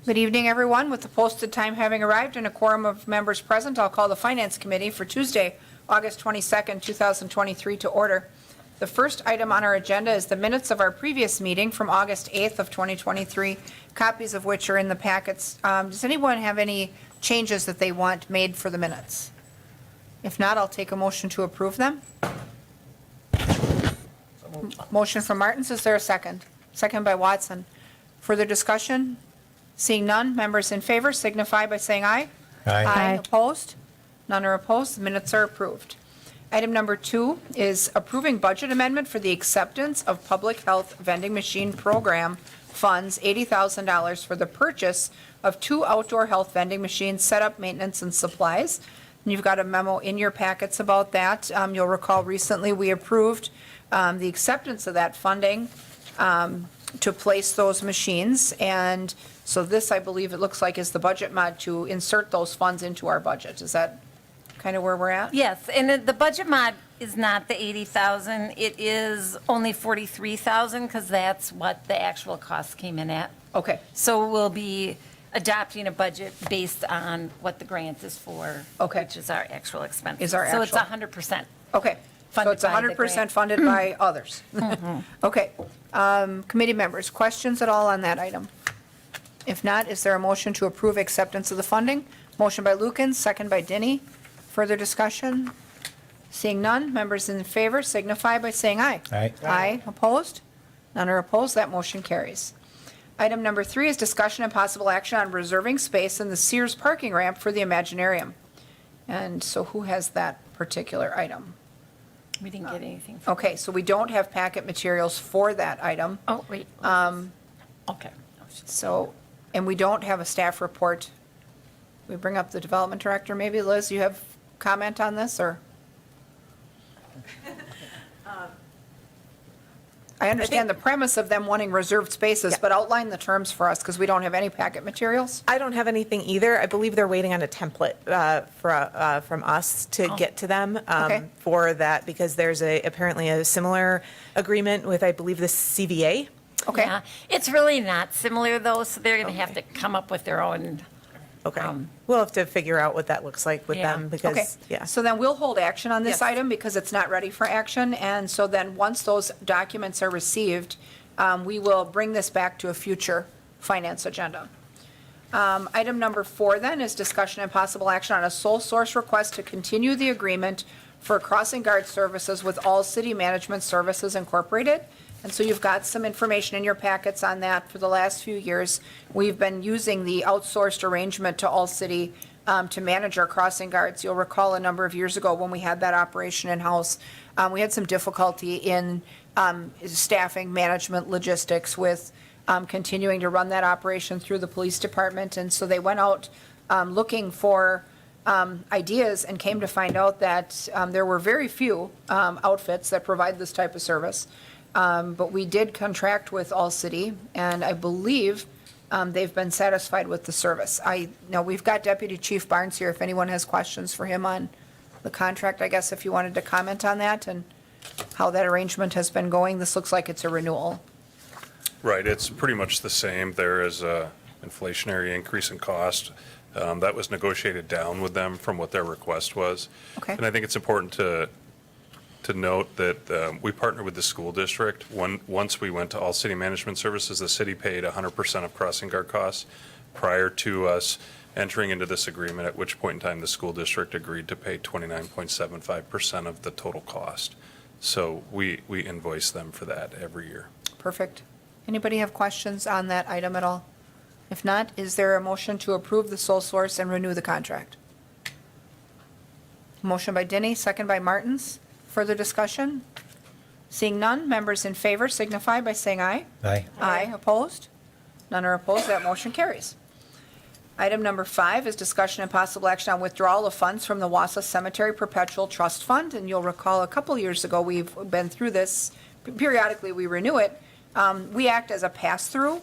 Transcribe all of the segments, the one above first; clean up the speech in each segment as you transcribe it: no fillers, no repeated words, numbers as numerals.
Good evening, everyone. With the posted time having arrived and a quorum of members present, I'll call the Finance Committee for Tuesday, August 22nd, 2023 to order. The first item on our agenda is the minutes of our previous meeting from August 8th of 2023, copies of which are in the packets. Does anyone have any changes that they want made for the minutes? If not, I'll take a motion to approve them. Motion from Martins. Is there a second? Second by Watson. Further discussion? Seeing none, members in favor signify by saying aye. Aye. Opposed? None are opposed. The minutes are approved. Item number 2 is approving budget amendment for the acceptance of public health vending machine program funds, $80,000 for the purchase of 2 outdoor health vending machines, setup, maintenance, and supplies. And you've got a memo in your packets about that. You'll recall recently we approved the acceptance of that funding to place those machines. And so this, I believe it looks like, is the budget mod to insert those funds into our budget. Is that kind of where we're at? Yes, and the budget mod is not the 80,000. It is only 43,000 because that's what the actual cost came in at. Okay. So we'll be adopting a budget based on what the grant is for. Okay. Which is our actual expense. Is our So it's actual. 100%. Okay. So Funded it's by the 100% grant. funded by others. Okay. Committee members, questions at all on that item? If not, is there a motion to approve acceptance of the funding? Motion by Lukens, second by Denny. Further discussion? Seeing none, members in favor signify by saying aye. Aye. Aye. Opposed? None are opposed. That motion carries. Item number 3 is discussion and possible action on reserving space in the Sears parking ramp for the Imaginarium. And so who has that particular item? We didn't get anything. Okay, so we don't have packet materials for that item. Oh, wait. Okay. So, and we don't have a staff report. We bring up the development director, maybe. Liz, you have comment on this, or? I understand the premise of them wanting reserved spaces, but outline the terms for us, because we don't have any packet materials. I don't have anything either. I believe they're waiting on a template from us to get to them Okay. for that, because there's apparently a similar agreement with, I believe, the CVA. Okay. Yeah, it's really not similar though, so they're going to have to come up with their own. Okay. We'll have to figure out what that looks like with Yeah. them, Okay, because, yeah. so then we'll hold action on this Yes. item because it's not ready for action. And so then, once those documents are received, we will bring this back to a future finance agenda. Item number 4 then is discussion and possible action on a sole source request to continue the agreement for crossing guard services with All City Management Services Incorporated. And so you've got some information in your packets on that. For the last few years, we've been using the outsourced arrangement to All City to manage our crossing guards. You'll recall a number of years ago when we had that operation in-house, we had some difficulty in staffing, management, logistics with continuing to run that operation through the police department. And so they went out looking for ideas and came to find out that there were very few outfits that provide this type of service. But we did contract with All City, and I believe they've been satisfied with the service. Now, we've got Deputy Chief Barnes here, if anyone has questions for him on the contract, I guess, if you wanted to comment on that and how that arrangement has been going. This looks like it's a renewal. Right, it's pretty much the same. There is a inflationary increase in cost. That was negotiated down with them from what their request was. Okay. And I think it's important to note that we partner with the school district. Once we went to All City Management Services, the city paid 100% of crossing guard costs prior to us entering into this agreement, at which point in time the school district agreed to pay 29.75% of the total cost. So we invoice them for that every year. Perfect. Anybody have questions on that item at all? If not, is there a motion to approve the sole source and renew the contract? Motion by Denny, second by Martins. Further discussion? Seeing none, members in favor signify by saying aye. Aye. Aye. Opposed? None are opposed. That motion carries. Item number 5 is discussion and possible action on withdrawal of funds from the Wausau Cemetery Perpetual Trust Fund. And you'll recall a couple years ago, we've been through this. Periodically, we renew it. We act as a pass-through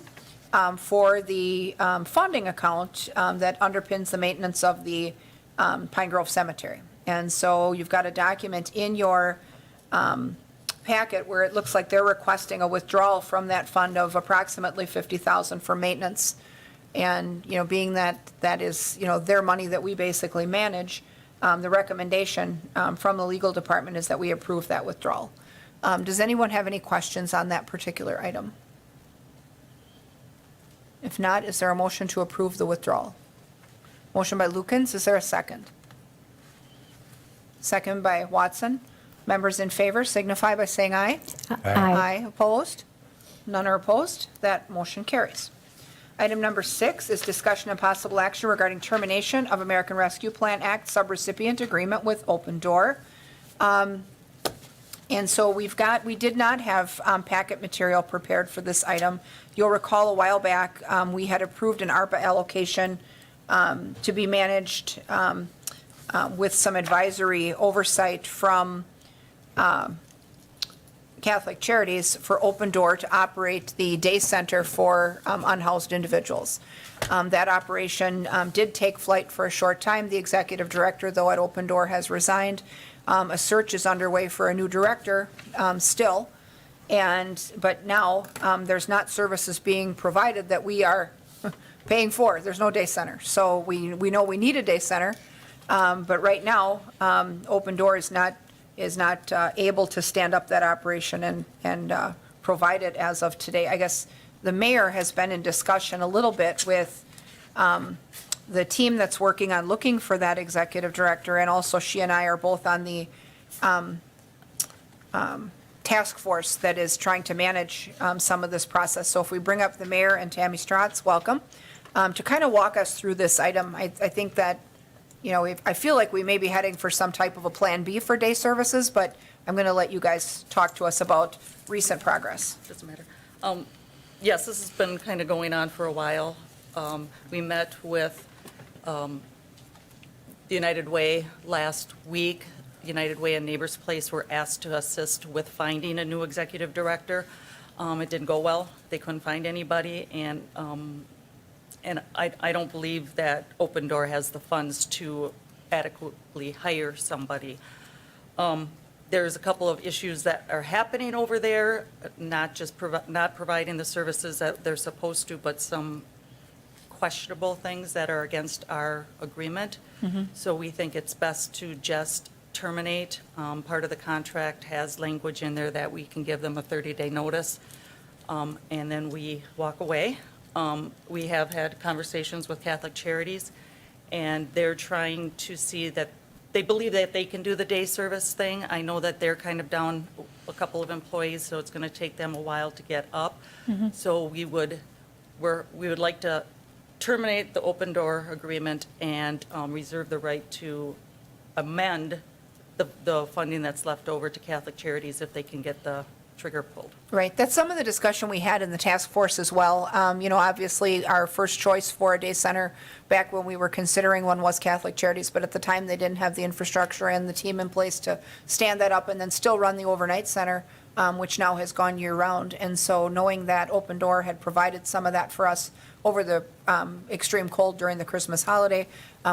for the funding account that underpins the maintenance of the Pine Grove Cemetery. And so you've got a document in your packet where it looks like they're requesting a withdrawal from that fund of approximately 50,000 for maintenance. And, being that that is, their money that we basically manage, the recommendation from the legal department is that we approve that withdrawal. Does anyone have any questions on that particular item? If not, is there a motion to approve the withdrawal? Motion by Lukens, is there a second? Second by Watson. Members in favor signify by saying aye. Aye. Opposed? None are opposed. That motion carries. Item number 6 is discussion and possible action regarding termination of American Rescue Plan Act subrecipient agreement with Open Door. And so we did not have packet material prepared for this item. You'll recall a while back, we had approved an ARPA allocation to be managed with some advisory oversight from Catholic Charities for Open Door to operate the day center for unhoused individuals. That operation did take flight for a short time. The executive director, though, at Open Door has resigned. A search is underway for a new director still. But now there's not services being provided that we are paying for. There's no day center. So we know we need a day center. But right now, Open Door is not able to stand up that operation and provide it as of today. I guess the mayor has been in discussion a little bit with the team that's working on looking for that executive director, and also she and I are both on the task force that is trying to manage some of this process. So if we bring up the mayor and Tammy Stratz, welcome, to kind of walk us through this item. I think that I feel like we may be heading for some type of a Plan B for day services, but I'm going to let you guys talk to us about recent progress. Doesn't matter. Yes, this has been kind of going on for a while. We met with the United Way last week. United Way and Neighbors Place were asked to assist with finding a new executive director. It didn't go well. They couldn't find anybody, and I don't believe that Open Door has the funds to adequately hire somebody. There's a couple of issues that are happening over there, not just not providing the services that they're supposed to, but some questionable things that are against our agreement. So we think it's best to just terminate. Part of the contract has language in there that we can give them a 30-day notice, and then we walk away. We have had conversations with Catholic Charities, and they're trying to see that they believe that they can do the day service thing. I know that they're kind of down a couple of employees, so it's going to take them a while to get up. So we would like to terminate the Open Door agreement and reserve the right to amend the funding that's left over to Catholic Charities if they can get the trigger pulled. Right, that's some of the discussion we had in the task force as well. Obviously, our first choice for a day center back when we were considering one was Catholic Charities, but at the time, they didn't have the infrastructure and the team in place to stand that up and then still run the overnight center, which now has gone year-round. And so knowing that Open Door had provided some of that for us over the extreme cold during the Christmas holiday,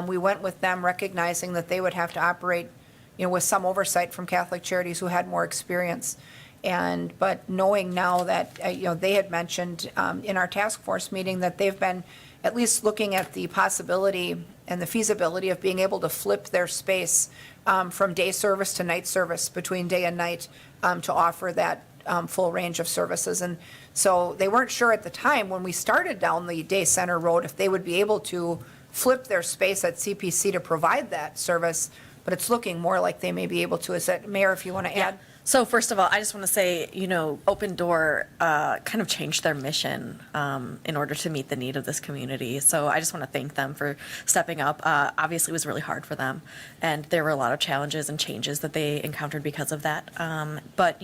we went with them recognizing that they would have to operate, with some oversight from Catholic Charities who had more experience. But knowing now that, they had mentioned in our task force meeting that they've been at least looking at the possibility and the feasibility of being able to flip their space from day service to night service, between day and night, to offer that full range of services. And so they weren't sure at the time when we started down the day center road if they would be able to flip their space at CPC to provide that service, but it's looking more like they may be able to. Is that, Mayor, if you want to add? So first of all, I just want to say, Open Door kind of changed their mission in order to meet the need of this community. So I just want to thank them for stepping up. Obviously, it was really hard for them, and there were a lot of challenges and changes that they encountered because of that. But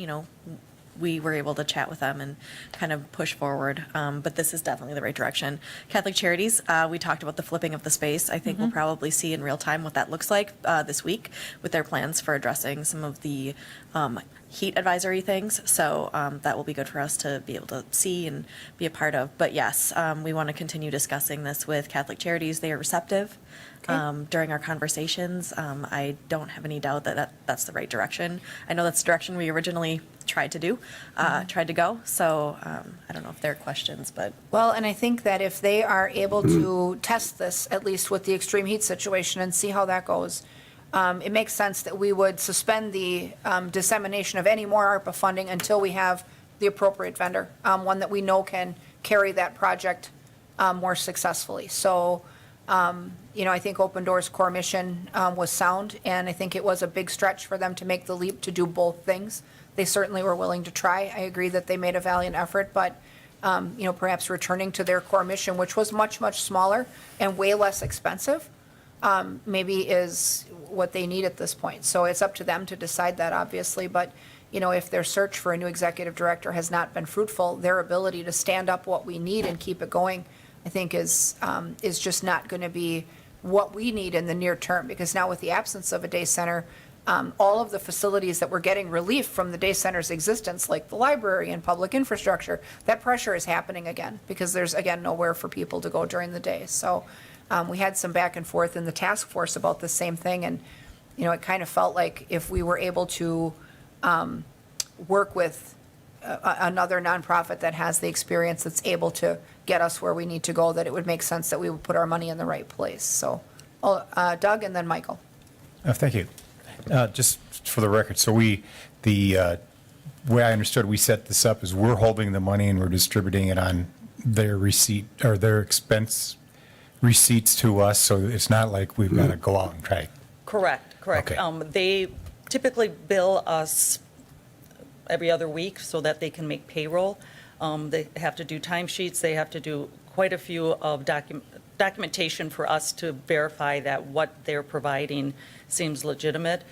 we were able to chat with them and kind of push forward. But this is definitely the right direction. Catholic Charities, we talked about the flipping of the space. I think we'll probably see in real time what that looks like this week with their plans for addressing some of the heat advisory things. So that will be good for us to be able to see and be a part of. But yes, we want to continue discussing this with Catholic Charities. They are receptive. During our conversations, I don't have any doubt that that's the right direction. I know that's the direction we originally tried to do, tried to go. So I don't know if there are questions, but Well, and I think that if they are able to test this, at least with the extreme heat situation, and see how that goes, it makes sense that we would suspend the dissemination of any more ARPA funding until we have the appropriate vendor, one that we know can carry that project more successfully. So, I think Open Doors' core mission was sound, and I think it was a big stretch for them to make the leap to do both things. They certainly were willing to try. I agree that they made a valiant effort, but, perhaps returning to their core mission, which was much, much smaller and way less expensive, maybe is what they need at this point. So it's up to them to decide that, obviously, but, if their search for a new executive director has not been fruitful, their ability to stand up what we need and keep it going, I think is just not going to be what we need in the near term, because now with the absence of a day center, all of the facilities that were getting relief from the day center's existence, like the library and public infrastructure, that pressure is happening again, because there's, again, nowhere for people to go during the day. So we had some back and forth in the task force about the same thing, and, it kind of felt like if we were able to work with another nonprofit that has the experience, that's able to get us where we need to go, that it would make sense that we would put our money in the right place. So, Doug and then Michael. Thank you. Just for the record, so the way I understood we set this up is we're holding the money and we're distributing it on their receipt or their expense receipts to us, so it's not like we've got to go out and try. Correct. Okay. They typically bill us every other week so that they can make payroll. They have to do timesheets. They have to do quite a few of documentation for us to verify that what they're providing seems legitimate.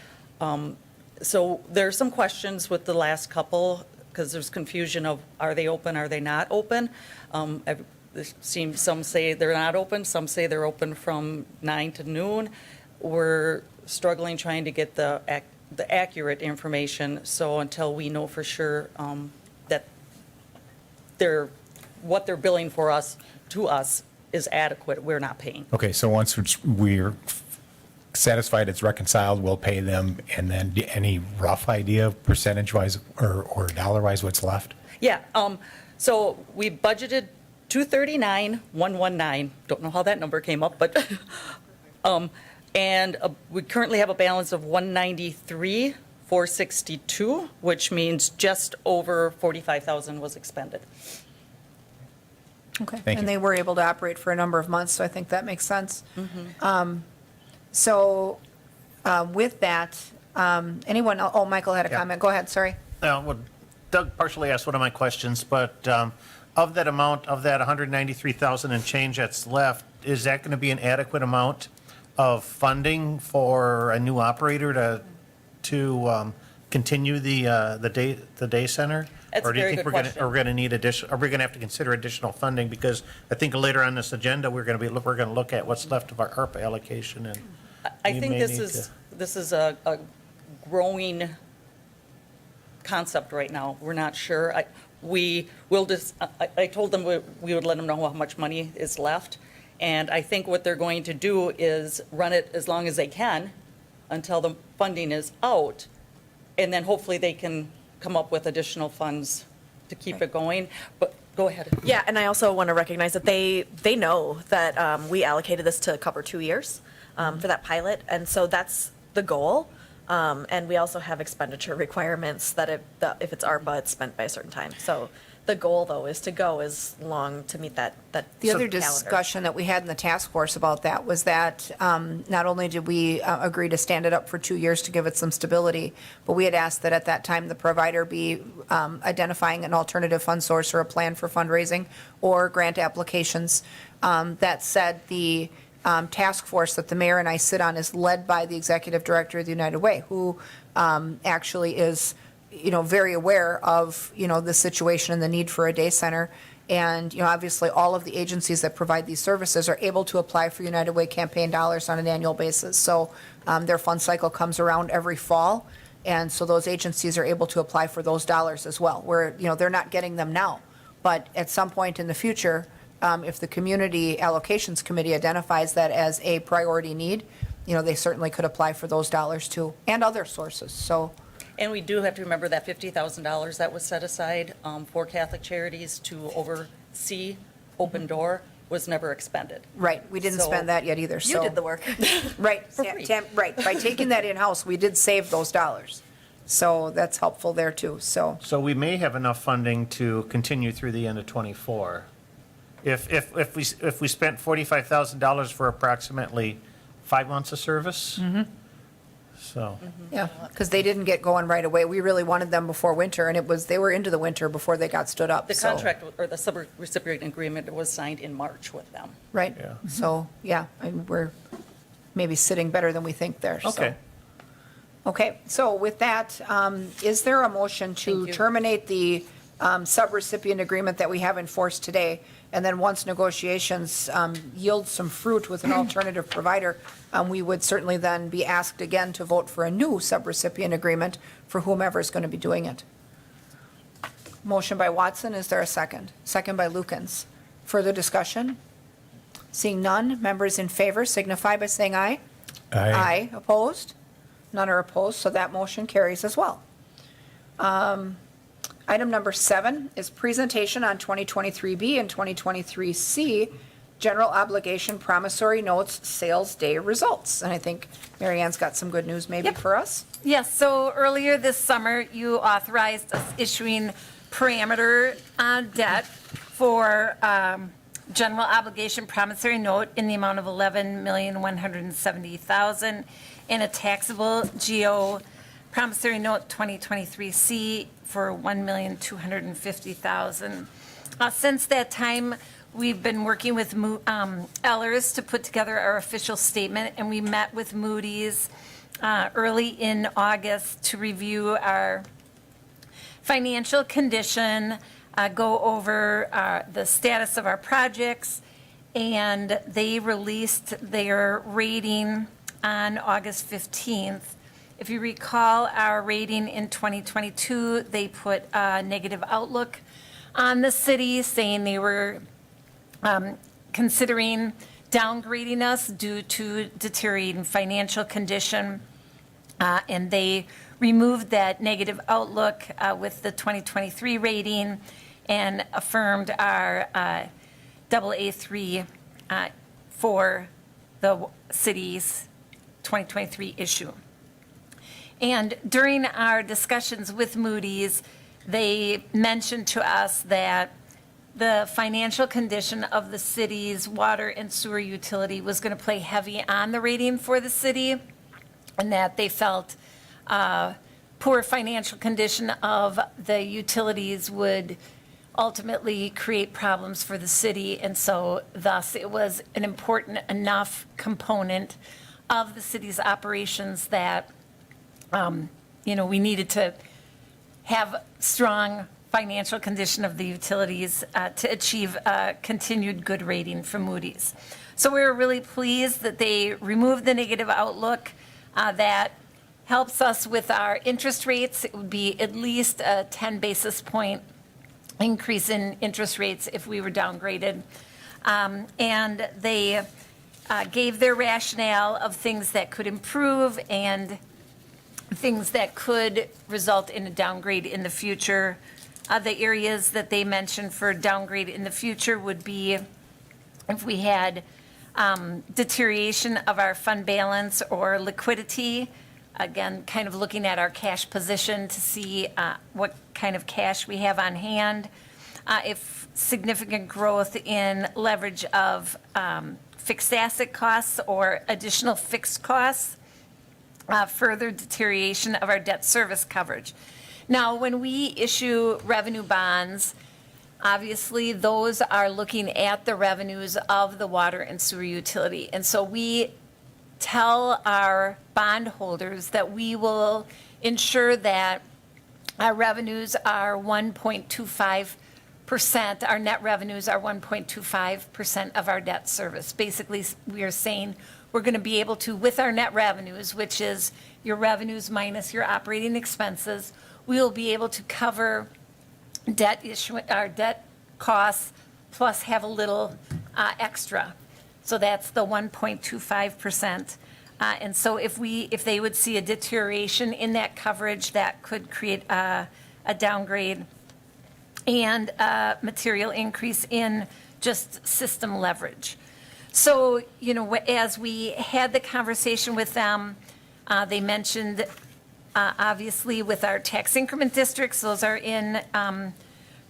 So there are some questions with the last couple, because there's confusion of, are they open, are they not open? Some say they're not open, some say they're open from 9 to noon. We're struggling trying to get the accurate information, so until we know for sure that what they're billing for us, to us, is adequate, we're not paying. Okay, so once we're satisfied it's reconciled, we'll pay them, and then any rough idea percentage-wise or dollar-wise what's left? Yeah, so we budgeted 239,119. Don't know how that number came up, but and we currently have a balance of 193,462, which means just over 45,000 was expended. Okay. Thank And you. they were able to operate for a number of months, so I think that makes sense. So with that, anyone, Michael had a Yeah. comment. Go ahead, sorry. Well, Doug partially asked one of my questions, but of that amount, of that 193,000 and change that's left, is that going to be an adequate amount of funding for a new operator to continue the day center? That's a Or do you very think good we're question. are we going to need are we going to have to consider additional funding? Because I think later on this agenda, we're going to look at what's left of our ARPA allocation, and I you think may this need is a growing concept right now. We're not sure. I told them we would let them know how much money is left. And I think what they're going to do is run it as long as they can until the funding is out. And then hopefully they can come up with additional funds to keep it going. But go ahead. yeah. And I also want to recognize that they know that we allocated this to cover 2 years for that pilot, and so that's the goal. And we also have expenditure requirements that if it's ARPA, it's spent by a certain time. So the goal, though, is to go as long to meet that The so other calendar. discussion that we had in the task force about that was that not only did we agree to stand it up for 2 years to give it some stability, but we had asked that at that time the provider be identifying an alternative fund source or a plan for fundraising or grant applications. That said, the task force that the mayor and I sit on is led by the executive director of the United Way, who actually is very aware of, the situation and the need for a day center. And, obviously, all of the agencies that provide these services are able to apply for United Way campaign dollars on an annual basis. So their fund cycle comes around every fall. And so those agencies are able to apply for those dollars as well, where, they're not getting them now. But at some point in the future, if the Community Allocations Committee identifies that as a priority need, they certainly could apply for those dollars too, and other sources. So, And we do have to remember that $50,000 that was set aside for Catholic Charities to oversee Open Door was never expended. Right, we didn't So- spend that yet either, so. You did the work. Right, For free. right, by taking that in-house, we did save those dollars. So that's helpful there too, so. So we may have enough funding to continue through the end of '24. If we spent $45,000 for approximately 5 months of service? So, Yeah, because they didn't get going right away. We really wanted them before winter, and they were into the winter before they got stood up, The so. contract or the sub-recipient agreement was signed in March with them. Right? Yeah. So, yeah, and we're maybe sitting better than we think there, so. okay. Okay, so with that, is there a motion to Thank you. terminate the subrecipient agreement that we have in force today? And then once negotiations yield some fruit with an alternative provider, we would certainly then be asked again to vote for a new subrecipient agreement for whomever is going to be doing it. Motion by Watson, is there a second? Second by Lukens. Further discussion? Seeing none, members in favor signify by saying aye. Aye. Opposed? None are opposed, so that motion carries as well. Item number 7 is presentation on 2023B and 2023C general obligation promissory notes sales day results. And I think Mary Ann's got some good news maybe Yep. for us. Yes, so earlier this summer, you authorized us issuing parameter debt for general obligation promissory note in the amount of $11,170,000 and a taxable GO promissory note 2023C for $1,250,000. Since that time, we've been working with Ellers to put together our official statement, and we met with Moody's early in August to review our financial condition, go over the status of our projects, and they released their rating on August 15th. If you recall, our rating in 2022, they put a negative outlook on the city, saying they were considering downgrading us due to deteriorating financial condition. And they removed that negative outlook with the 2023 rating and affirmed our AA3 for the city's 2023 issue. And during our discussions with Moody's, they mentioned to us that the financial condition of the city's water and sewer utility was going to play heavy on the rating for the city, and that they felt poor financial condition of the utilities would ultimately create problems for the city, and so thus it was an important enough component of the city's operations that, we needed to have strong financial condition of the utilities to achieve a continued good rating from Moody's. So we were really pleased that they removed the negative outlook. That helps us with our interest rates. It would be at least a 10 basis point increase in interest rates if we were downgraded. And they gave their rationale of things that could improve and things that could result in a downgrade in the future. The areas that they mentioned for downgrade in the future would be if we had deterioration of our fund balance or liquidity. Again, kind of looking at our cash position to see what kind of cash we have on hand. If significant growth in leverage of fixed asset costs or additional fixed costs, further deterioration of our debt service coverage. Now, when we issue revenue bonds, obviously those are looking at the revenues of the water and sewer utility. And so we tell our bondholders that we will ensure that our revenues are 1.25%, our net revenues are 1.25% of our debt service. Basically, we are saying we're going to be able to, with our net revenues, which is your revenues minus your operating expenses, we will be able to cover our debt costs plus have a little extra. So that's the 1.25%. And so if they would see a deterioration in that coverage, that could create a downgrade and a material increase in just system leverage. So, as we had the conversation with them, they mentioned, obviously, with our tax increment districts, those are in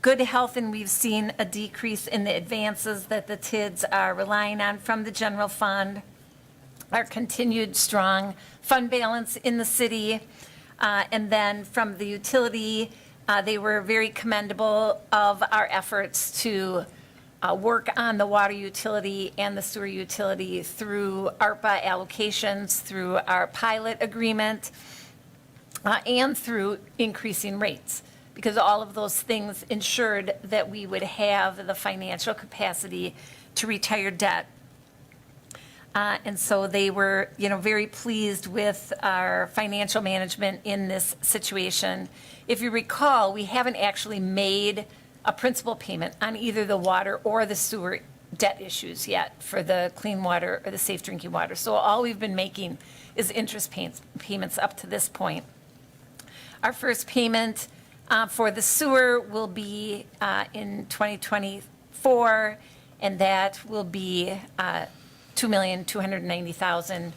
good health, and we've seen a decrease in the advances that the TIDs are relying on from the general fund. Our continued strong fund balance in the city. And then from the utility, they were very commendable of our efforts to work on the water utility and the sewer utility through ARPA allocations, through our pilot agreement, and through increasing rates, because all of those things ensured that we would have the financial capacity to retire debt. And so they were, very pleased with our financial management in this situation. If you recall, we haven't actually made a principal payment on either the water or the sewer debt issues yet for the clean water or the safe drinking water. So all we've been making is interest payments up to this point. Our first payment for the sewer will be in 2024, and that will be $2,290,000,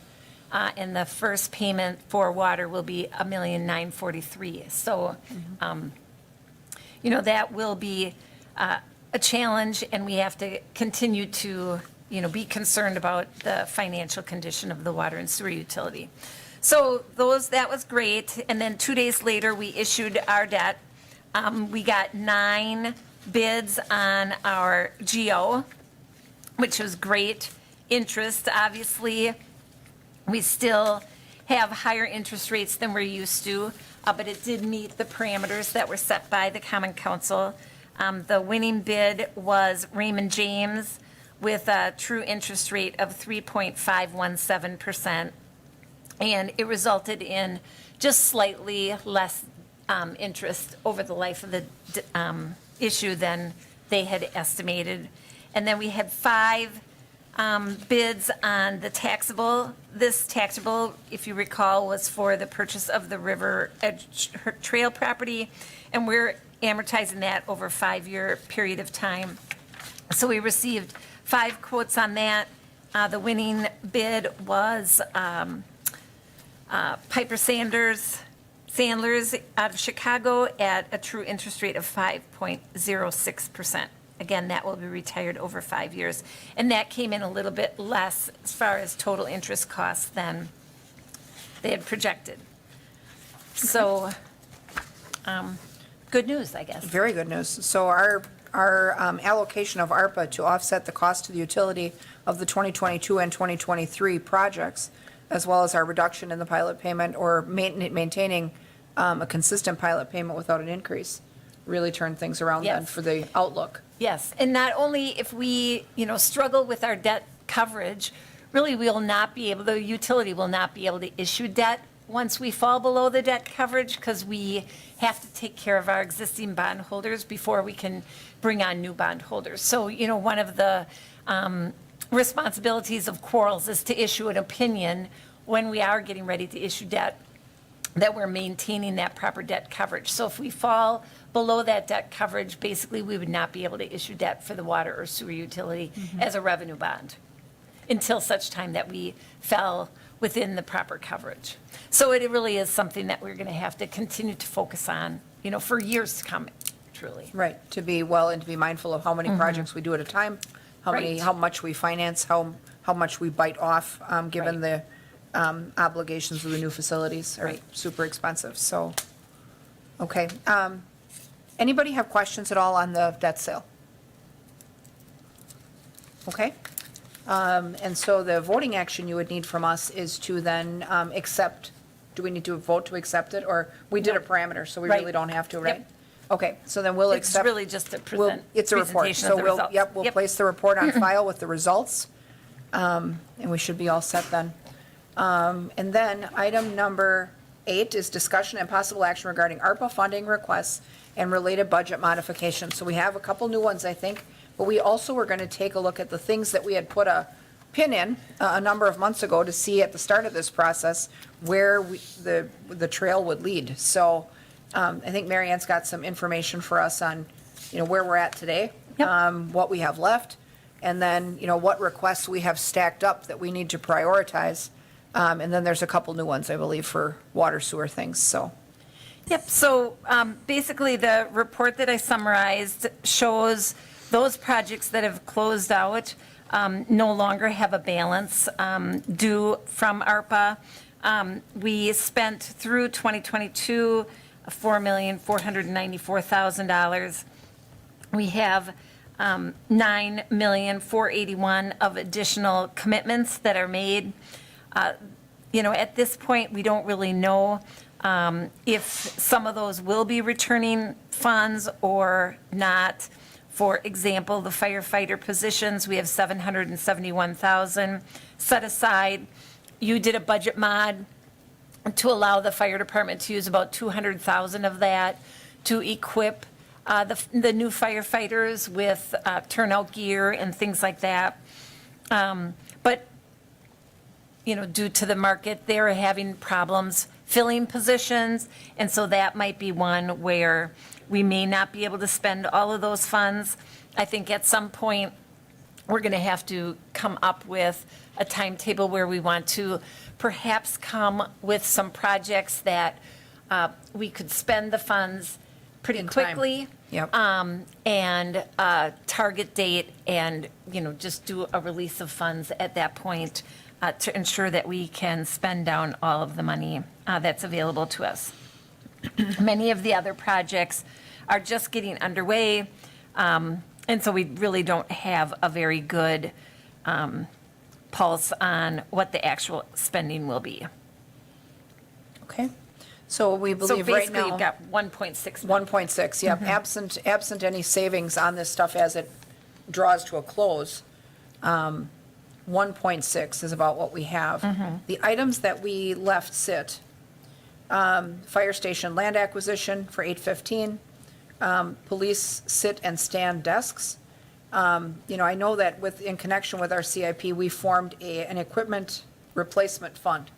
and the first payment for water will be $1,943,000. So, that will be a challenge, and we have to continue to, be concerned about the financial condition of the water and sewer utility. So that was great. And then 2 days later, we issued our debt. We got 9 bids on our GO, which was great. Interest, obviously, we still have higher interest rates than we're used to, but it did meet the parameters that were set by the Common Council. The winning bid was Raymond James with a true interest rate of 3.517%, and it resulted in just slightly less interest over the life of the issue than they had estimated. And then we had 5 bids on the taxable. This taxable, if you recall, was for the purchase of the River Edge Trail property, and we're amortizing that over a 5-year period of time. So we received 5 quotes on that. The winning bid was Piper Sandler's out of Chicago at a true interest rate of 5.06%. Again, that will be retired over 5 years. And that came in a little bit less as far as total interest costs than they had projected. So, good news, I guess. Very good news. So our allocation of ARPA to offset the cost to the utility of the 2022 and 2023 projects, as well as our reduction in the pilot payment or maintaining a consistent pilot payment without an increase, really turned things around then Yes. for the outlook. Yes, and not only if we, struggle with our debt coverage, really the utility will not be able to issue debt once we fall below the debt coverage, because we have to take care of our existing bondholders before we can bring on new bondholders. So, one of the responsibilities of Quarles is to issue an opinion when we are getting ready to issue debt, that we're maintaining that proper debt coverage. So if we fall below that debt coverage, basically, we would not be able to issue debt for the water or sewer utility as a revenue bond until such time that we fell within the proper coverage. So it really is something that we're going to have to continue to focus on, for years to come, truly. Right, to be and to be mindful of how many projects we do at a time, Right. how much we finance, how much we bite off, given the obligations of the new facilities are Right. super expensive, so, okay. Anybody have questions at all on the debt sale? Okay. And so the voting action you would need from us is to then accept, do we need to vote to accept it, or we did a parameter, so we Right. really don't have to, Yep. right? Okay, so then we'll It's accept. really just a It's a report, presentation so of the we'll, results. we'll place the report on file with the results, and we should be all set then. And then item number 8 is discussion and possible action regarding ARPA funding requests and related budget modifications. So we have a couple new ones, I think, but we also were going to take a look at the things that we had put a pin in a number of months ago to see at the start of this process where the trail would lead. So I think Mary Ann's got some information for us on, where we're at today, Yep. what we have left, and then, what requests we have stacked up that we need to prioritize. And then there's a couple new ones, I believe, for water sewer things, so. Yep, so basically, the report that I summarized shows those projects that have closed out no longer have a balance due from ARPA. We spent through 2022 $4,494,000. We have $9,481,000 of additional commitments that are made. At this point, we don't really know if some of those will be returning funds or not. For example, the firefighter positions, we have $771,000 set aside. You did a budget mod to allow the fire department to use about $200,000 of that to equip the new firefighters with turnout gear and things like that. But due to the market, they're having problems filling positions, and so that might be one where we may not be able to spend all of those funds. I think at some point, we're going to have to come up with a timetable where we want to perhaps come with some projects that we could spend the funds pretty In time. quickly. Yep. And target date and, just do a release of funds at that point to ensure that we can spend down all of the money that's available to us. Many of the other projects are just getting underway, and so we really don't have a very good pulse on what the actual spending will be. Okay. So we So believe right basically, now. you've got 1.6 million. 1.6, yep. Absent any savings on this stuff as it draws to a close, 1.6 is about what we have. The items that we left sit, fire station land acquisition for 815, police sit and stand desks. I know that in connection with our CIP, we formed an equipment replacement fund.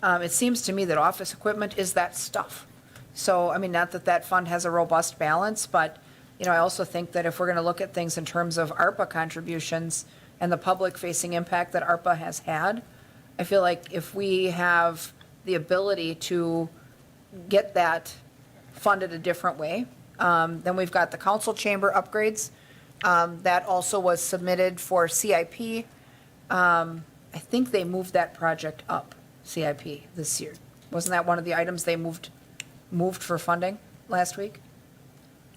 It seems to me that office equipment is that stuff. So, not that that fund has a robust balance, but, I also think that if we're going to look at things in terms of ARPA contributions and the public-facing impact that ARPA has had, I feel like if we have the ability to get that funded a different way, then we've got the council chamber upgrades. That also was submitted for CIP. I think they moved that project up. CIP this year. Wasn't that one of the items they moved for funding last week?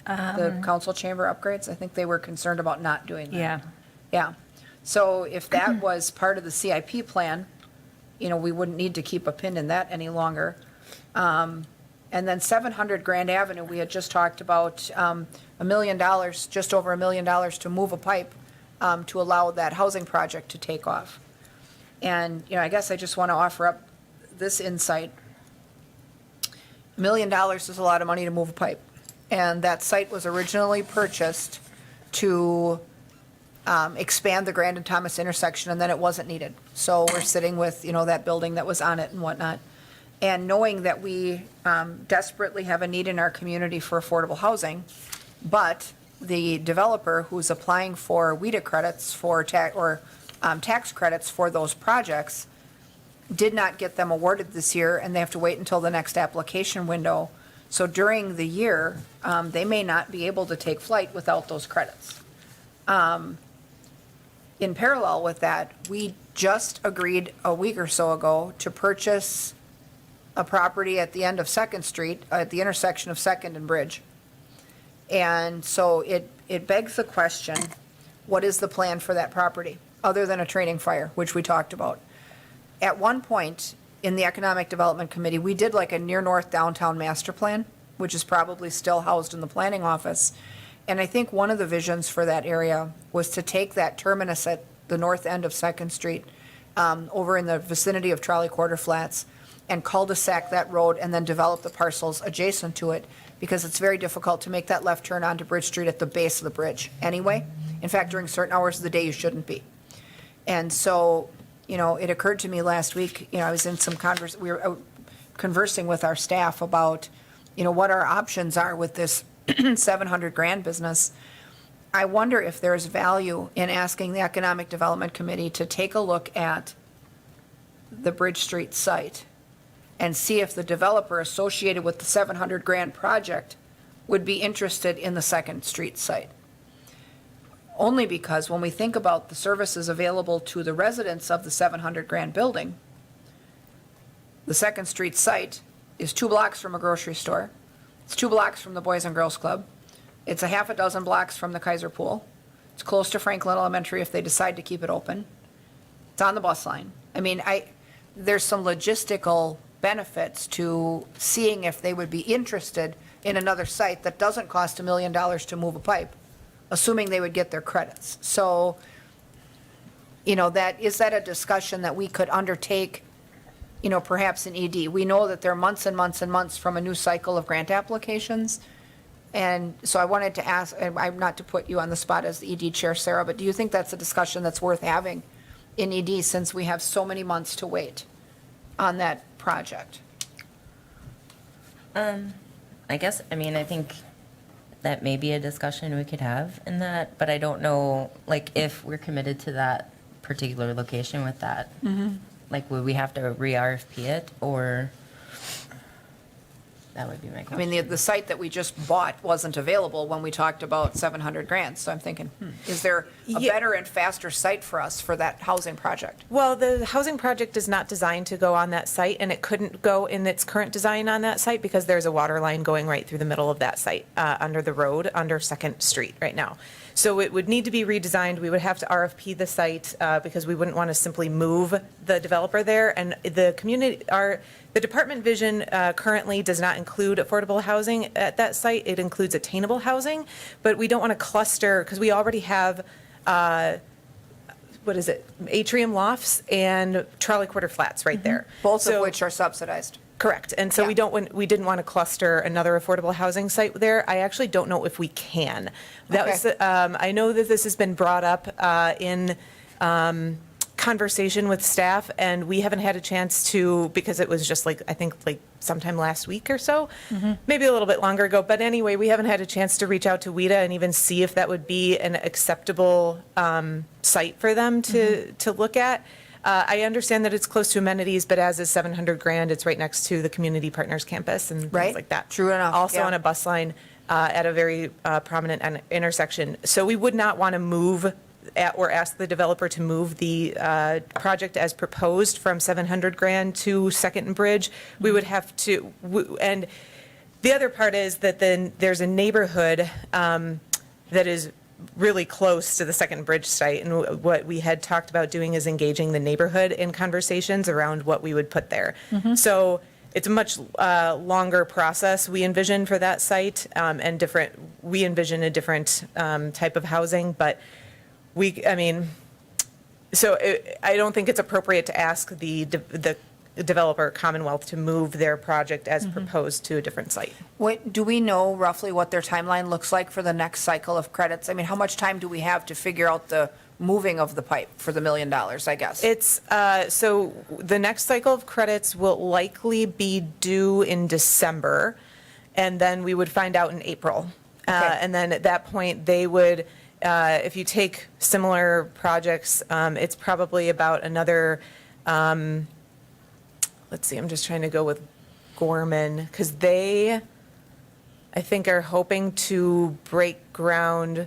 The council chamber upgrades? I think they were concerned about not doing that. Yeah. Yeah. So if that was part of the CIP plan, we wouldn't need to keep a pin in that any longer. And then 700 Grand Avenue, we had just talked about $1 million, just over $1 million to move a pipe to allow that housing project to take off. And, I guess I just want to offer up this insight. $1 million is a lot of money to move a pipe. And that site was originally purchased to expand the Grand and Thomas intersection, and then it wasn't needed. So we're sitting with, that building that was on it and whatnot. And knowing that we desperately have a need in our community for affordable housing, but the developer who's applying for WIDA credits for tax credits for those projects did not get them awarded this year, and they have to wait until the next application window. So during the year, they may not be able to take flight without those credits. In parallel with that, we just agreed a week or so ago to purchase a property at the end of Second Street, at the intersection of Second and Bridge. And so it begs the question, what is the plan for that property, other than a training fire, which we talked about? At one point, in the Economic Development Committee, we did like a near-north downtown master plan, which is probably still housed in the planning office. And I think one of the visions for that area was to take that terminus at the north end of Second Street, over in the vicinity of Trolley Quarter Flats, and cul-de-sac that road and then develop the parcels adjacent to it, because it's very difficult to make that left turn onto Bridge Street at the base of the bridge anyway. In fact, during certain hours of the day, you shouldn't be. And so, it occurred to me last week, I was in some we were conversing with our staff about, what our options are with this 700 grand business. I wonder if there's value in asking the Economic Development Committee to take a look at the Bridge Street site and see if the developer associated with the 700 grand project would be interested in the Second Street site. Only because when we think about the services available to the residents of the 700 grand building, the Second Street site is 2 blocks from a grocery store. It's 2 blocks from the Boys and Girls Club. It's a half a dozen blocks from the Kaiser Pool. It's close to Franklin Elementary if they decide to keep it open. It's on the bus line. I mean, there's some logistical benefits to seeing if they would be interested in another site that doesn't cost $1 million to move a pipe, assuming they would get their credits. So, is that a discussion that we could undertake, perhaps in ED? We know that there are months and months and months from a new cycle of grant applications. And so I wanted to ask, and I'm not to put you on the spot as the ED chair, Sarah, but do you think that's a discussion that's worth having in ED since we have so many months to wait on that project? I guess, I think that may be a discussion we could have in that, but I don't know, if we're committed to that particular location with that. Would we have to re-RFP it, or? That would be my I question. mean, the site that we just bought wasn't available when we talked about 700 grand, so I'm thinking, is there a Yeah. better and faster site for us for that housing project? Well, the housing project is not designed to go on that site, and it couldn't go in its current design on that site because there's a water line going right through the middle of that site, under the road, under Second Street right now. So it would need to be redesigned. We would have to RFP the site, because we wouldn't want to simply move the developer there. And the department vision currently does not include affordable housing at that site. It includes attainable housing, but we don't want to cluster, because we already have, atrium lofts and trolley quarter flats right there. Both of So- which are subsidized. Correct. And so Yeah. we didn't want to cluster another affordable housing site there. I actually don't know if we can. That was, Okay. I know that this has been brought up in conversation with staff, and we haven't had a chance to, because it was just I think sometime last week or so, maybe a little bit longer ago. But anyway, we haven't had a chance to reach out to WIDA and even see if that would be an acceptable site for them to look at. I understand that it's close to amenities, but as is 700 grand, it's right next to the Community Partners campus and Right. things like that. True enough, Also yeah. on a bus line at a very prominent intersection. So we would not want to move or ask the developer to move the project as proposed from 700 grand to Second and Bridge. We would have to, and the other part is that then there's a neighborhood that is really close to the Second Bridge site, and what we had talked about doing is engaging the neighborhood in conversations around what we would put there. So it's a much longer process we envision for that site, and we envision a different type of housing, but I don't think it's appropriate to ask the developer, Commonwealth, to move their project as proposed to a different site. Do we know roughly what their timeline looks like for the next cycle of credits? I mean, how much time do we have to figure out the moving of the pipe for the $1 million, I guess? It's, so the next cycle of credits will likely be due in December, and then we would find out in April. Okay. And then at that point, they would, if you take similar projects, it's probably about another, let's see, I'm just trying to go with Gorman, because they, I think, are hoping to break ground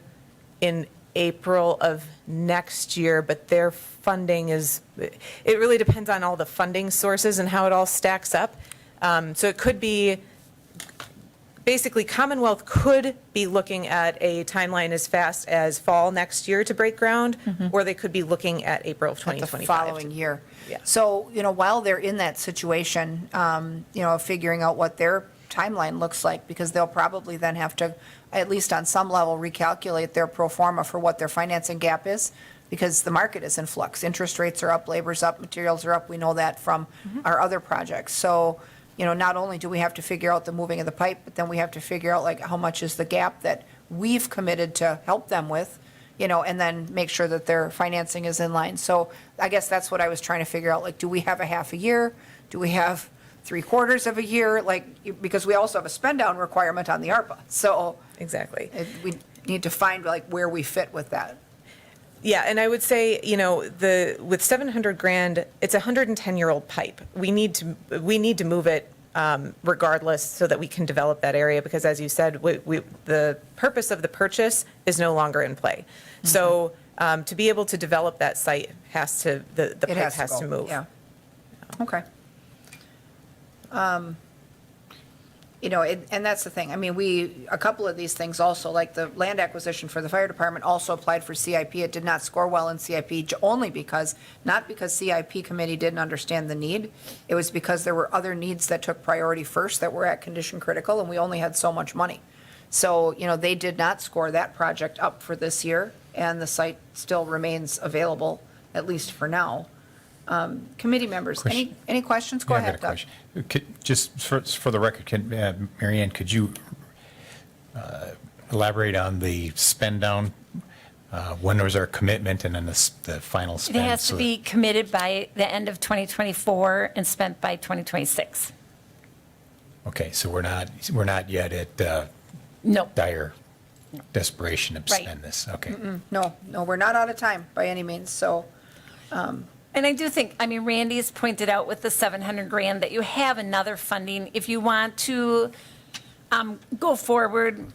in April of next year, but their funding it really depends on all the funding sources and how it all stacks up. So it could be, basically, Commonwealth could be looking at a timeline as fast as fall next year to break ground, or they could be looking at April of At the 2025. following year. Yeah. So, while they're in that situation, figuring out what their timeline looks like, because they'll probably then have to, at least on some level, recalculate their pro forma for what their financing gap is, because the market is in flux. Interest rates are up, labor's up, materials are up. We know that from our other projects. So, not only do we have to figure out the moving of the pipe, but then we have to figure out how much is the gap that we've committed to help them with, and then make sure that their financing is in line. So I guess that's what I was trying to figure out, like, do we have a half a year? Do we have 3/4 of a year? Like, because we also have a spend down requirement on the ARPA. So Exactly. we need to find like where we fit with that. Yeah, and I would say, with 700 grand, it's a 110-year-old pipe. We need to move it regardless so that we can develop that area, because as you said, the purpose of the purchase is no longer in play. So to be able to develop that site the pipe has go, to move. Yeah. Okay. And that's the thing. I mean, a couple of these things also, like the land acquisition for the fire department also applied for CIP. It did not score well in CIP only not because CIP committee didn't understand the need. It was because there were other needs that took priority first that were at condition critical, and we only had so much money. So, they did not score that project up for this year, and the site still remains available, at least for now. Committee members, any questions? Go Yeah, I've got ahead, a Doug. question. Just for the record, Mary Ann, could you elaborate on the spend down? When was our commitment and then the final It spend? has to be committed by the end of 2024 and spent by 2026. Okay, so we're not yet at No. dire desperation to Right. spend this. Okay. No, we're not out of time by any means, so. And I do think, Randy's pointed out with the 700 grand that you have another funding if you want to go forward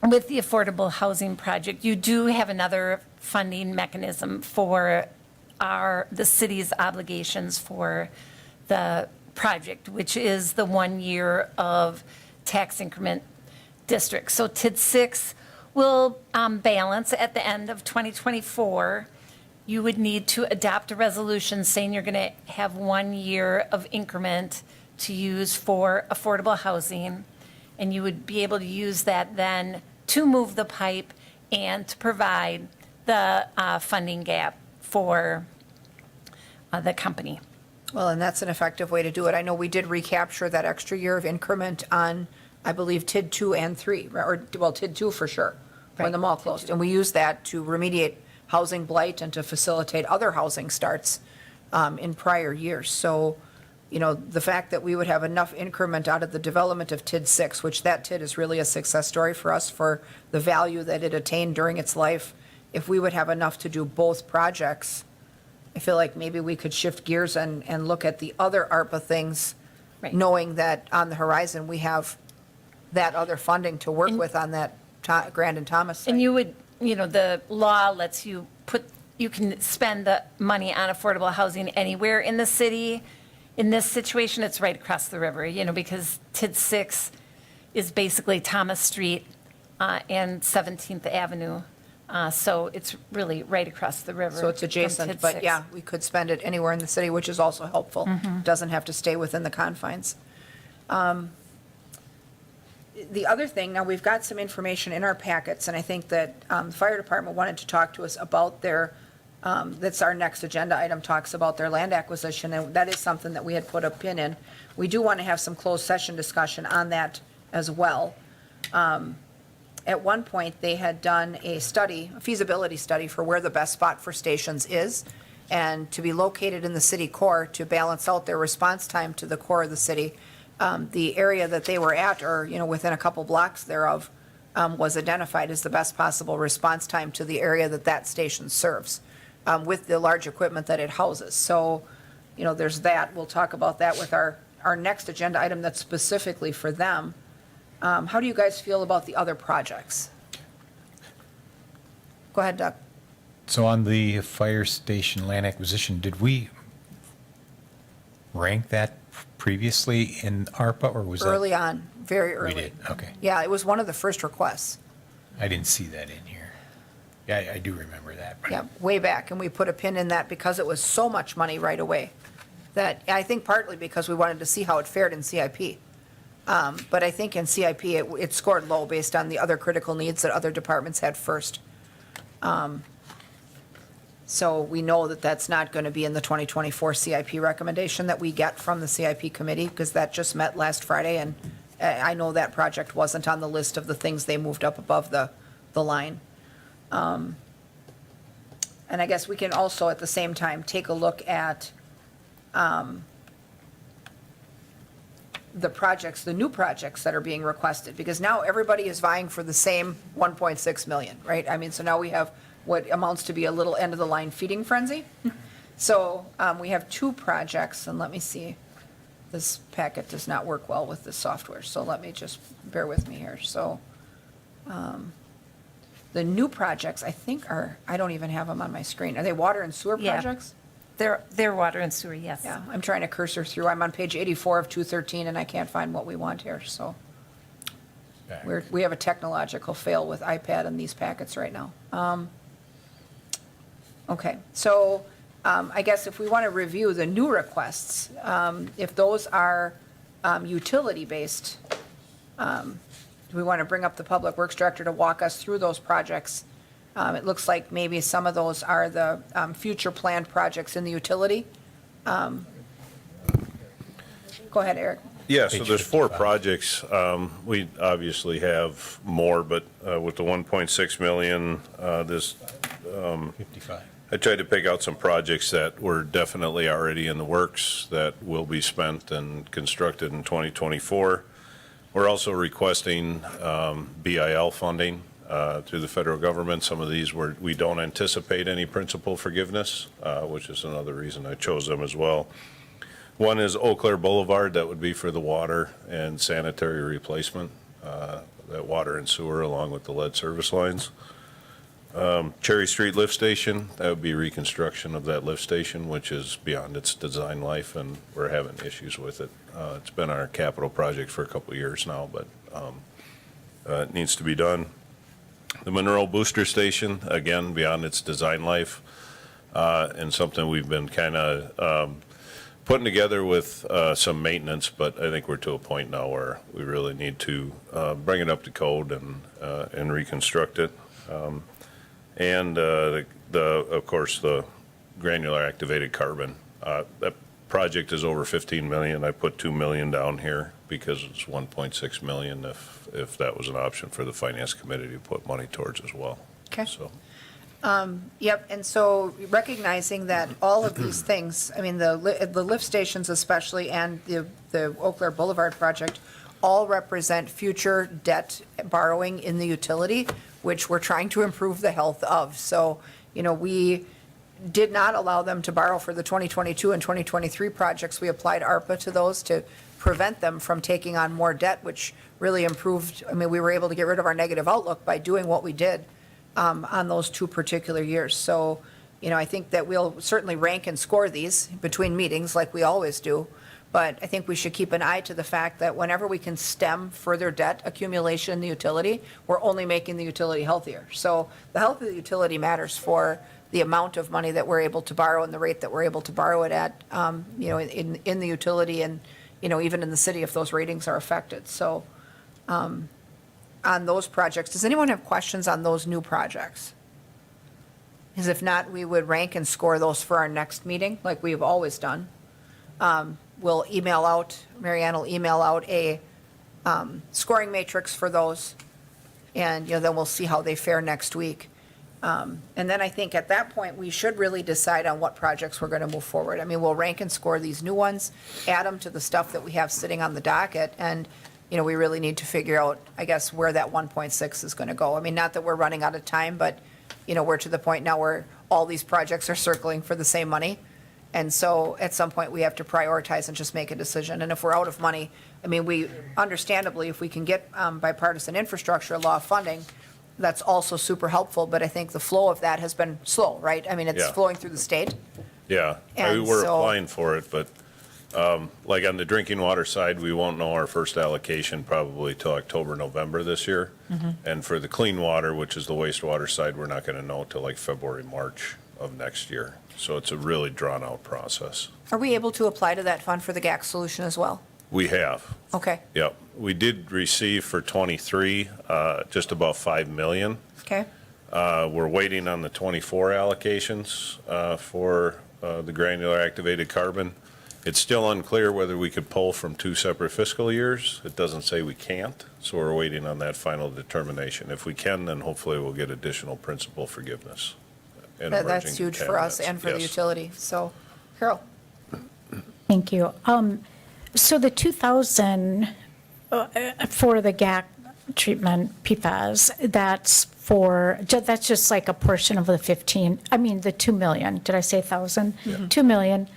with the affordable housing project. You do have another funding mechanism for the city's obligations for the project, which is the 1 year of tax increment district. So TID 6 will balance at the end of 2024. You would need to adopt a resolution saying you're going to have 1 year of increment to use for affordable housing, and you would be able to use that then to move the pipe and to provide the funding gap for the company. Well, and that's an effective way to do it. I know we did recapture that extra year of increment on, I believe, TID 2 and 3, TID 2 for sure, when the Right, mall TID closed. 2. And we used that to remediate housing blight and to facilitate other housing starts in prior years. So, the fact that we would have enough increment out of the development of TID 6, which that TID is really a success story for us for the value that it attained during its life, if we would have enough to do both projects, I feel like maybe we could shift gears and look at the other ARPA things, Right. knowing that on the horizon, we have that other funding to work with on that Grand and Thomas site. And you would, the law lets you you can spend the money on affordable housing anywhere in the city. In this situation, it's right across the river, because TID 6 is basically Thomas Street and 17th Avenue. So it's really right across the river. So it's from adjacent, TID but 6. yeah, we could spend it anywhere in the city, which is also helpful. Doesn't have to stay within the confines. The other thing, now we've got some information in our packets, and I think that the fire department wanted to talk to us about that's our next agenda item, talks about their land acquisition, and that is something that we had put a pin in. We do want to have some closed session discussion on that as well. At one point, they had done a feasibility study for where the best spot for stations is, and to be located in the city core to balance out their response time to the core of the city. The area that they were at, or, within a couple blocks thereof, was identified as the best possible response time to the area that station serves, with the large equipment that it houses. So, there's that. We'll talk about that with our next agenda item that's specifically for them. How do you guys feel about the other projects? Go ahead, Doug. So on the fire station land acquisition, did we rank that previously in ARPA, or was that? Early on, very We early. did, okay. Yeah, it was one of the first requests. I didn't see that in here. Yeah, I do remember that. but- Yeah, way back, and we put a pin in that because it was so much money right away. That, I think partly because we wanted to see how it fared in CIP. But I think in CIP, it scored low based on the other critical needs that other departments had first. So we know that that's not going to be in the 2024 CIP recommendation that we get from the CIP committee, because that just met last Friday, and I know that project wasn't on the list of the things they moved up above the line. And I guess we can also, at the same time, take a look at the projects, the new projects that are being requested, because now everybody is vying for the same 1.6 million, right? I mean, so now we have what amounts to be a little end-of-the-line feeding frenzy. So we have two projects, and let me see. This packet does not work well with this software, so let me just, bear with me here. So the new projects, I think are, I don't even have them on my screen. Are they water and sewer Yeah. projects? They're water and sewer, yes. Yeah, I'm trying to cursor through. I'm on page 84 of 213, and I can't find what we want here, so. We have a technological fail with iPad and these packets right now. Okay, so I guess if we want to review the new requests, if those are utility-based, we want to bring up the Public Works Director to walk us through those projects. It looks like maybe some of those are the future planned projects in the utility. Go ahead, Eric. Yeah, so there's 4 projects. We obviously have more, but with the 1.6 million, this, 55. I tried to pick out some projects that were definitely already in the works that will be spent and constructed in 2024. We're also requesting BIL funding through the federal government. Some of these we don't anticipate any principal forgiveness, which is another reason I chose them as well. One is Eau Claire Boulevard, that would be for the water and sanitary replacement, that water and sewer along with the lead service lines. Cherry Street Lift Station, that would be reconstruction of that lift station, which is beyond its design life, and we're having issues with it. It's been our capital project for a couple of years now, but it needs to be done. The Monroe Booster Station, again, beyond its design life, and something we've been kind of putting together with some maintenance, but I think we're to a point now where we really need to bring it up to code and reconstruct it. And of course, the granular activated carbon. That project is over 15 million. I put 2 million down here because it's 1.6 million if that was an option for the finance committee to put money towards as well. Okay. So, Yep, and so recognizing that all of these things, I mean, the lift stations especially and the Eau Claire Boulevard project all represent future debt borrowing in the utility, which we're trying to improve the health of. So, we did not allow them to borrow for the 2022 and 2023 projects. We applied ARPA to those to prevent them from taking on more debt, which really improved. I mean, we were able to get rid of our negative outlook by doing what we did on those 2 particular years. So, I think that we'll certainly rank and score these between meetings like we always do. But I think we should keep an eye to the fact that whenever we can stem further debt accumulation in the utility, we're only making the utility healthier. So the health of the utility matters for the amount of money that we're able to borrow and the rate that we're able to borrow it at, in the utility and, even in the city if those ratings are affected. So on those projects, does anyone have questions on those new projects? Because if not, we would rank and score those for our next meeting, like we've always done. We'll email out, Marianne will email out a scoring matrix for those, and, then we'll see how they fare next week. And then I think at that point, we should really decide on what projects we're going to move forward. I mean, we'll rank and score these new ones, add them to the stuff that we have sitting on the docket, and, we really need to figure out, I guess, where that 1.6 is going to go. I mean, not that we're running out of time, but, we're to the point now where all these projects are circling for the same money. And so at some point, we have to prioritize and just make a decision. And if we're out of money, I mean, we, understandably, if we can get bipartisan infrastructure law funding, that's also super helpful. But I think the flow of that has been slow, right? I mean, it's Yeah. flowing through the state. yeah, And we're so- applying for it, but like on the drinking water side, we won't know our first allocation probably till October, November this year. And for the clean water, which is the wastewater side, we're not going to know till like February, March of next year. So it's a really drawn-out process. Are we able to apply to that fund for the GAC solution as well? We have, Okay, yep. We did receive for '23 just about 5 million. okay, We're waiting on the '24 allocations for the granular activated carbon. It's still unclear whether we could pull from 2 separate fiscal years. It doesn't say we can't, so we're waiting on that final determination. If we can, then hopefully we'll get additional principal forgiveness. and That's emerging huge for us cabinets. and for the Yes. utility. So, Carol? Thank you. So the 2,000 for the GAC treatment PFAS, that's just like a portion of the 15, I mean, the 2 million. Did I say 1,000? 2 million.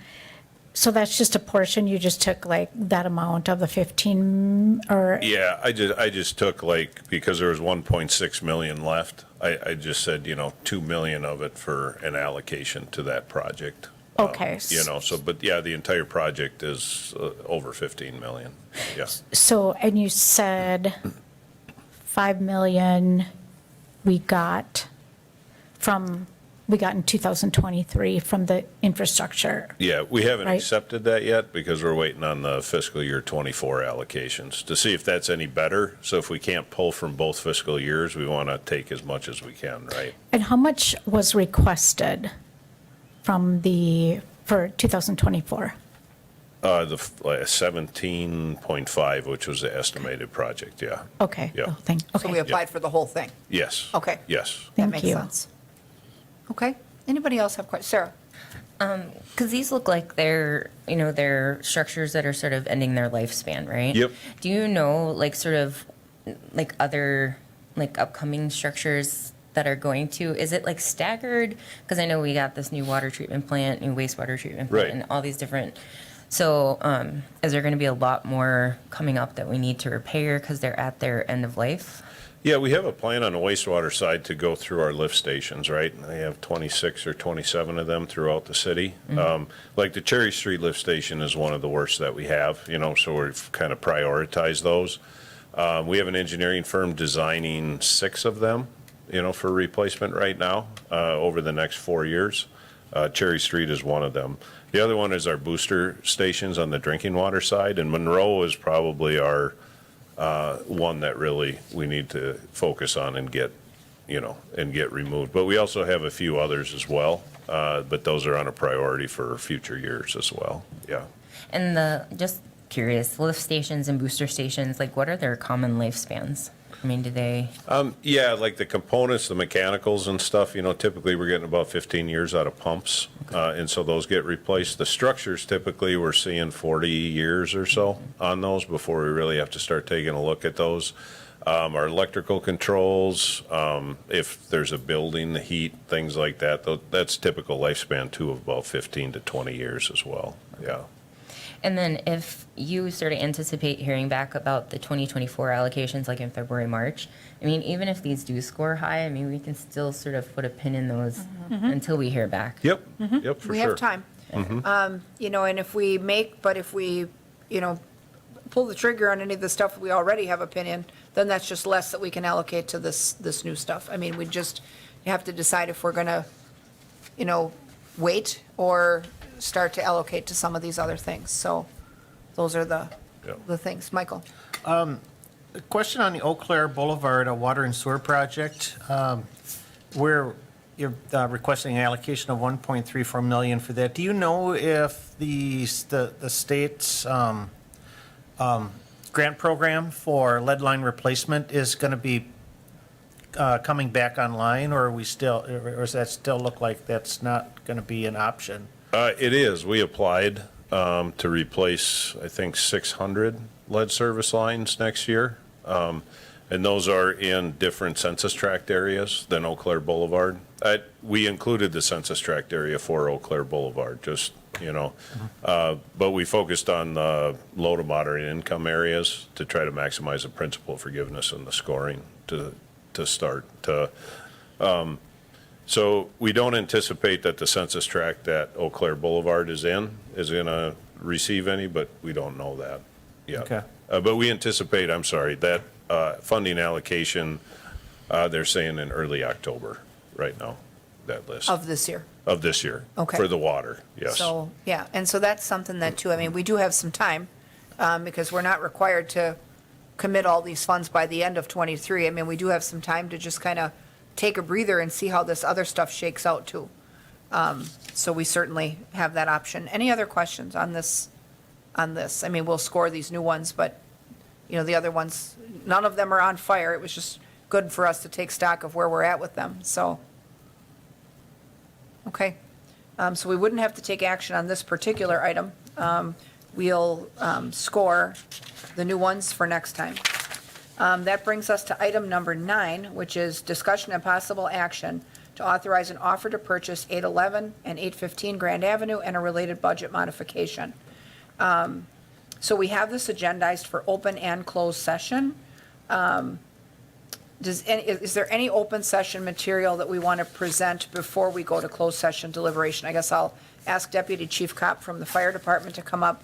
So that's just a portion, you just took like that amount of the 15, or? Yeah, I just took because there was 1.6 million left, I just said, 2 million of it for an allocation to that project. Okay. But yeah, the entire project is over 15 million, yeah. So, and you said 5 million we got in 2023 from the infrastructure. Yeah, we haven't Right. accepted that yet because we're waiting on the fiscal year '24 allocations to see if that's any better. So if we can't pull from both fiscal years, we want to take as much as we can, right? And how much was requested for 2024? The 17.5, which was the estimated project, yeah. Okay. Yeah. Oh, thank, So we okay. applied for the whole thing? Yes. Okay. Yes. That Thank makes you. sense. Okay. Anybody else have questions? Sarah? Because these look like they're structures that are sort of ending their lifespan, right? Yep. Do you know, other, upcoming structures that are going to, is it staggered? Because I know we got this new water treatment plant, new wastewater treatment plant, Right. and all these different, so is there going to be a lot more coming up that we need to repair because they're at their end of life? Yeah, we have a plan on the wastewater side to go through our lift stations, right? They have 26 or 27 of them throughout the city. Like the Cherry Street lift station is one of the worst that we have, so we've kind of prioritized those. We have an engineering firm designing 6 of them, for replacement right now, over the next 4 years. Cherry Street is one of them. The other one is our booster stations on the drinking water side, and Monroe is probably our one that really we need to focus on and get removed. But we also have a few others as well, but those are on a priority for future years as well, yeah. And just curious, lift stations and booster stations, what are their common lifespans? I mean, do they? Yeah, like the components, the mechanicals and stuff, typically we're getting about 15 years out of pumps, and so those get replaced. The structures, typically, we're seeing 40 years or so on those before we really have to start taking a look at those. Our electrical controls, if there's a building, the heat, things like that, that's typical lifespan too of about 15 to 20 years as well, yeah. And then if you sort of anticipate hearing back about the 2024 allocations in February, March, I mean, even if these do score high, I mean, we can still sort of put a pin in those until we hear back. Yep, yep, for We sure. have time. And if we pull the trigger on any of the stuff we already have opinion, then that's just less that we can allocate to this new stuff. I mean, you have to decide if we're going to, wait or start to allocate to some of these other things. So those are the things. Michael? A question on the Eau Claire Boulevard water and sewer project, where you're requesting an allocation of 1.34 million for that. Do you know if the state's grant program for lead line replacement is going to be coming back online, or does that still look like that's not going to be an option? It is. We applied to replace, I think, 600 lead service lines next year. And those are in different census tract areas than Eau Claire Boulevard. We included the census tract area for Eau Claire Boulevard, just, but we focused on the low to moderate income areas to try to maximize the principal forgiveness and the scoring to start. So we don't anticipate that the census tract that Eau Claire Boulevard is going to receive any, but we don't know that yet. Okay. But we anticipate, that funding allocation, they're saying in early October right now, that list. Of this year. Of this year. Okay. For the water, yes. So, yeah, and so that's something that too, I mean, we do have some time, because we're not required to commit all these funds by the end of '23. I mean, we do have some time to just kind of take a breather and see how this other stuff shakes out too. So we certainly have that option. Any other questions on this? I mean, we'll score these new ones, but, the other ones, none of them are on fire. It was just good for us to take stock of where we're at with them, so. Okay. So we wouldn't have to take action on this particular item. We'll score the new ones for next time. That brings us to item number 9, which is discussion and possible action to authorize an offer to purchase 811 and 815 Grand Avenue and a related budget modification. So we have this agendized for open and closed session. Is there any open session material that we want to present before we go to closed session deliberation? I guess I'll ask Deputy Chief Kopp from the Fire Department to come up.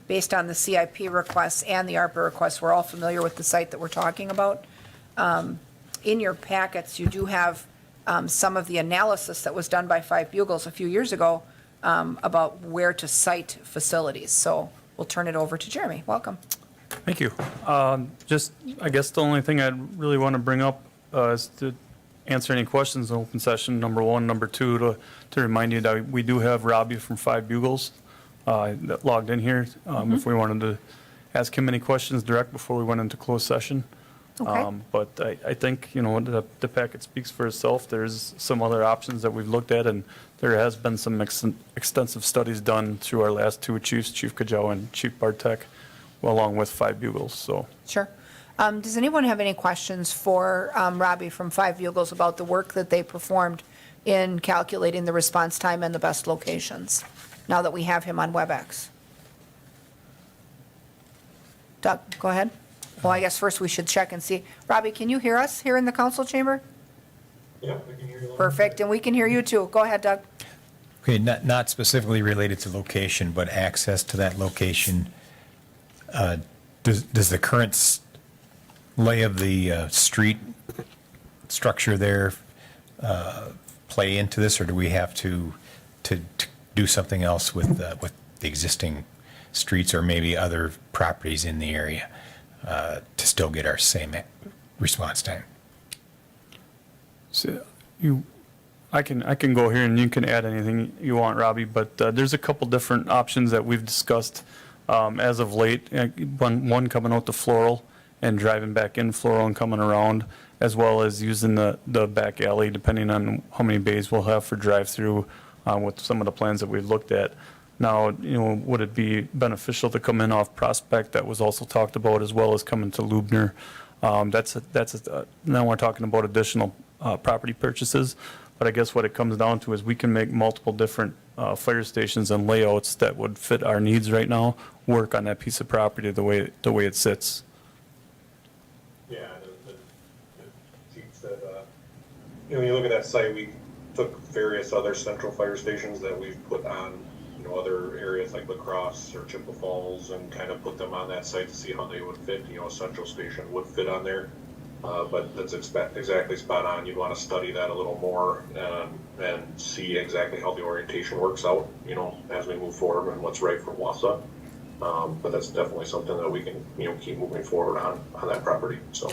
Based on the CIP requests and the ARPA requests, we're all familiar with the site that we're talking about. In your packets, you do have some of the analysis that was done by Five Bugles a few years ago about where to site facilities. So we'll turn it over to Jeremy. Welcome. Thank you. Just, I guess the only thing I'd really want to bring up is to answer any questions in open session, number 1. Number 2, to remind you that we do have Robbie from Five Bugles that logged in here, if we wanted to ask him any questions direct before we went into closed session. Okay. But I think, the packet speaks for itself. There's some other options that we've looked at, and there has been some extensive studies done through our last 2 chiefs, Chief Kajawa and Chief Bartek, along with Five Bugles, so. Sure. Does anyone have any questions for Robbie from Five Bugles about the work that they performed in calculating the response time and the best locations, now that we have him on WebEx? Doug, go ahead. Well, I guess first we should check and see. Robbie, can you hear us here in the council chamber? Yeah, I can hear you. Perfect, and we can hear you too. Go ahead, Doug. Okay, not specifically related to location, but access to that location. Does the current lay of the street structure there play into this, or do we have to do something else with the existing streets or maybe other properties in the area to still get our same response time? So I can go here and you can add anything you want, Robbie, but there's a couple different options that we've discussed as of late. One coming out to Floral and driving back in Floral and coming around, as well as using the back alley, depending on how many bays we'll have for drive-through with some of the plans that we've looked at. Now, would it be beneficial to come in off Prospect? That was also talked about, as well as coming to Lubner. Now we're talking about additional property purchases, but I guess what it comes down to is we can make multiple different fire stations and layouts that would fit our needs right now, work on that piece of property the way it sits. Yeah, the chief said, when you look at that site, we took various other central fire stations that we've put on, other areas like La Crosse or Chippewa Falls, and kind of put them on that site to see how they would fit. A central station would fit on there. But that's exactly spot on. You'd want to study that a little more and see exactly how the orientation works out, as we move forward and what's right for Wausau. But that's definitely something that we can, keep moving forward on that property, so.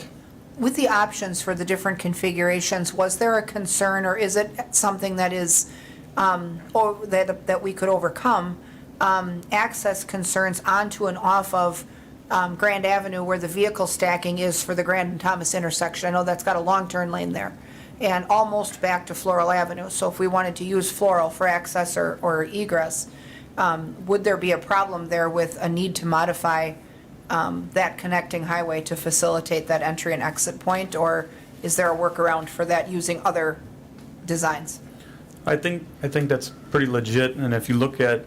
With the options for the different configurations, was there a concern, or is it something that is, or that we could overcome, access concerns onto and off of Grand Avenue where the vehicle stacking is for the Grand and Thomas intersection? I know that's got a long turn lane there, and almost back to Floral Avenue. So if we wanted to use Floral for access or egress, would there be a problem there with a need to modify that connecting highway to facilitate that entry and exit point, or is there a workaround for that using other designs? I think that's pretty legit, and if you look at,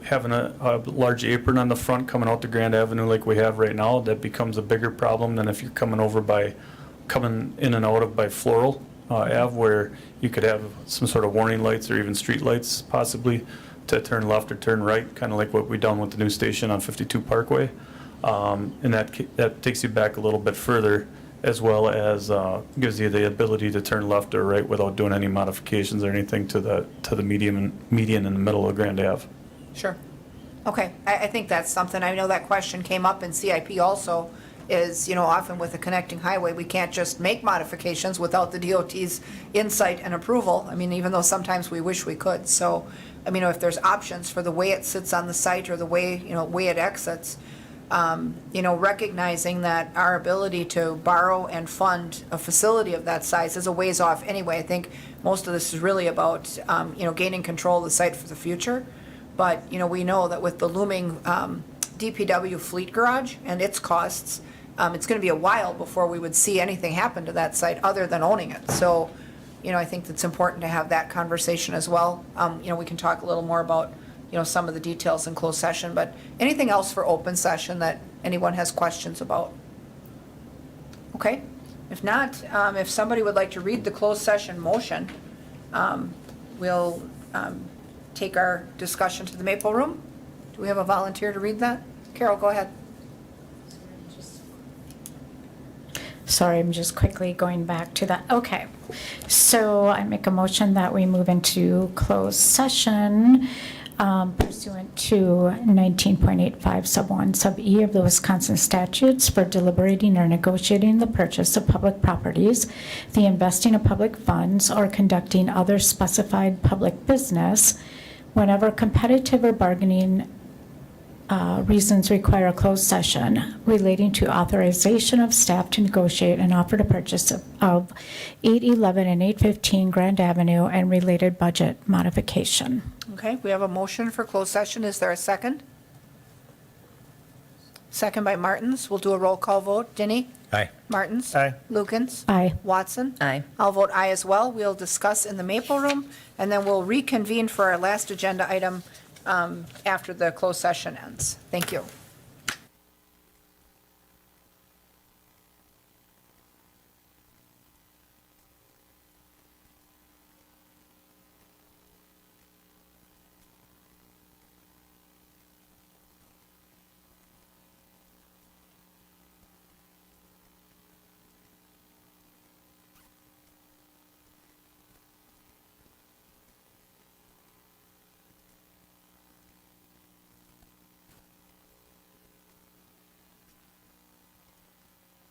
having a large apron on the front coming out to Grand Avenue like we have right now, that becomes a bigger problem than if you're coming in and out of by Floral Ave, where you could have some sort of warning lights or even street lights possibly to turn left or turn right, kind of like what we done with the new station on 52 Parkway. And that takes you back a little bit further, as well as gives you the ability to turn left or right without doing any modifications or anything to the median in the middle of Grand Ave. Sure. Okay, I think that's something, I know that question came up in CIP also, is, often with a connecting highway, we can't just make modifications without the DOT's insight and approval. I mean, even though sometimes we wish we could. So, if there's options for the way it sits on the site or the way, way it exits, recognizing that our ability to borrow and fund a facility of that size is a ways off anyway. I think most of this is really about, gaining control of the site for the future. But, we know that with the looming DPW fleet garage and its costs, it's going to be a while before we would see anything happen to that site other than owning it. So, I think it's important to have that conversation as well. We can talk a little more about, some of the details in closed session, but anything else for open session that anyone has questions about? Okay, if not, if somebody would like to read the closed session motion, we'll take our discussion to the Maple Room. Do we have a volunteer to read that? Carol, go ahead. Sorry, I'm just quickly going back to that. Okay. So I make a motion that we move into closed session pursuant to 19.85 sub 1 sub E of the Wisconsin statutes for deliberating or negotiating the purchase of public properties, the investing of public funds, or conducting other specified public business whenever competitive or bargaining reasons require a closed session relating to authorization of staff to negotiate an offer to purchase of 811 and 815 Grand Avenue and related budget modification. Okay, we have a motion for closed session. Is there a second? Second by Martins. We'll do a roll call vote. Denny? Aye. Martins? Aye. Lukens? Aye. Watson? Aye. I'll vote aye as well. We'll discuss in the Maple Room, and then we'll reconvene for our last agenda item after the closed session ends. Thank you.